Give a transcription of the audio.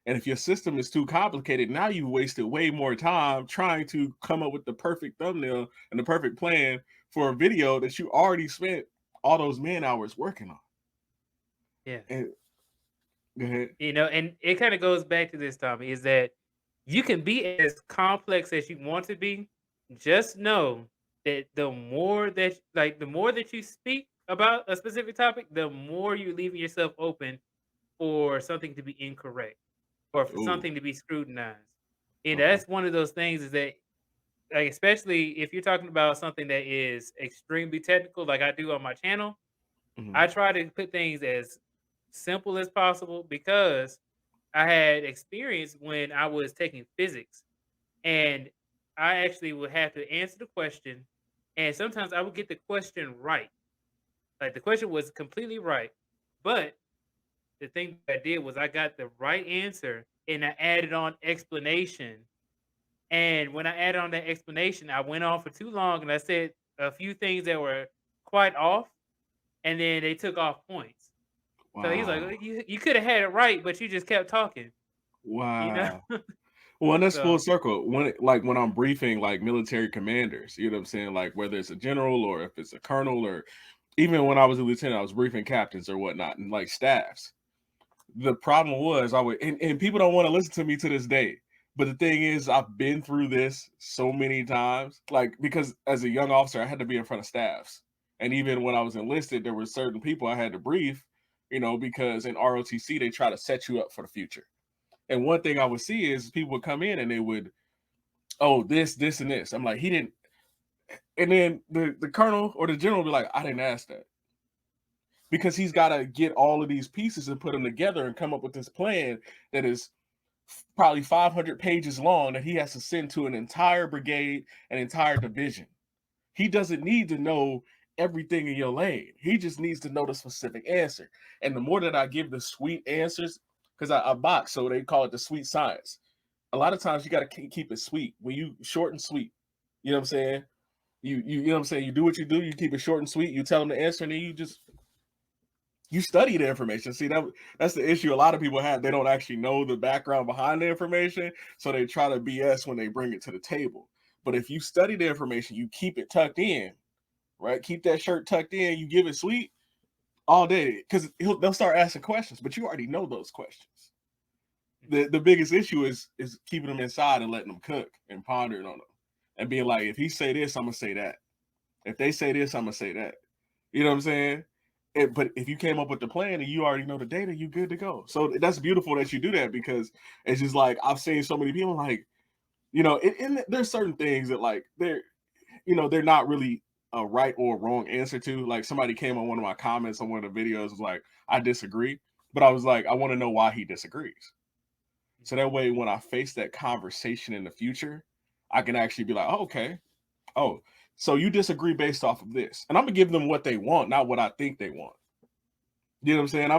And if your system is too complicated, now you wasted way more time trying to come up with the perfect thumbnail and the perfect plan for a video that you already spent all those man hours working on. Yeah. And go ahead. And it kind of goes back to this, Tommy, is that you can be as complex as you want to be. Just know that the more that you speak about a specific topic, the more you're leaving yourself open for something to be incorrect or for Ooh, something to be scrutinized. And okay. that's one of those things is that, like, especially if you're talking about something that is extremely technical, like I do on my channel, Mhm. I try to put things as simple as possible because I had experience when I was taking physics, and I actually would have to answer the question, and sometimes I would get the question right. Like, the question was completely right, but the thing that I did was I got the right answer and I added on explanation. And when I added on that explanation, I went on for too long and I said a few things that were quite off, and then they took off points. So he's like, Wow. "Well, you could have had it right, but you just kept talking," you know? Wow. Well, and that's full So, circle. When I'm briefing like military commanders, you know what I'm saying? Like whether it's a general or if it's a colonel, or even when I was a lieutenant, I was briefing captains or whatnot and like staffs. The problem was I would and people don't want to listen to me to this day. But the thing is, I've been through this so many times. Like, because as a young officer, I had to be in front of staffs. And even when I was enlisted, there were certain people I had to brief, because in ROTC they try to set you up for the future. And one thing I would see is people would come in and they would, oh, this, and this. I'm like, he didn't. And then the colonel or the general would be like, I didn't ask that. Because he's got to get all of these pieces and put them together and come up with this plan that is probably 500 pages long that he has to send to an entire brigade, an entire division. He doesn't need to know everything in your lane. He just needs to know the specific answer. And the more that I give the sweet answers, because I box, so they call it the sweet science. A lot of times you got to keep it sweet. When you short and sweet, you know what I'm saying? You know what I'm saying? You do what you do. You keep it short and sweet. You tell them the answer, and then you study the information. See, that's the issue a lot of people have. They don't actually know the background behind the information, so they try to BS when they bring it to the table. But if you study the information, you keep it tucked in, right? Keep that shirt tucked in. You give it sweet all day, because they'll start asking questions, but you already know those questions. The biggest issue is keeping them inside and letting them cook and pondering on them and being like, if he say this, I'm gonna say that. If they say this, I'm gonna say that. You know what I'm saying? But if you came up with the plan and you already know the data, you good to go. So that's beautiful that you do that, because it's just like I've seen so many people like, and there's certain things that like they're not really a right or wrong answer to. Like somebody came on one of my comments on one of the videos was like, I disagree, but I was like, I want to know why he disagrees. So that way, when I face that conversation in the future, I can actually be like, oh, okay, oh, so you disagree based off of this, and I'm gonna give them what they want, not what I think they want. You know what I'm saying? I'm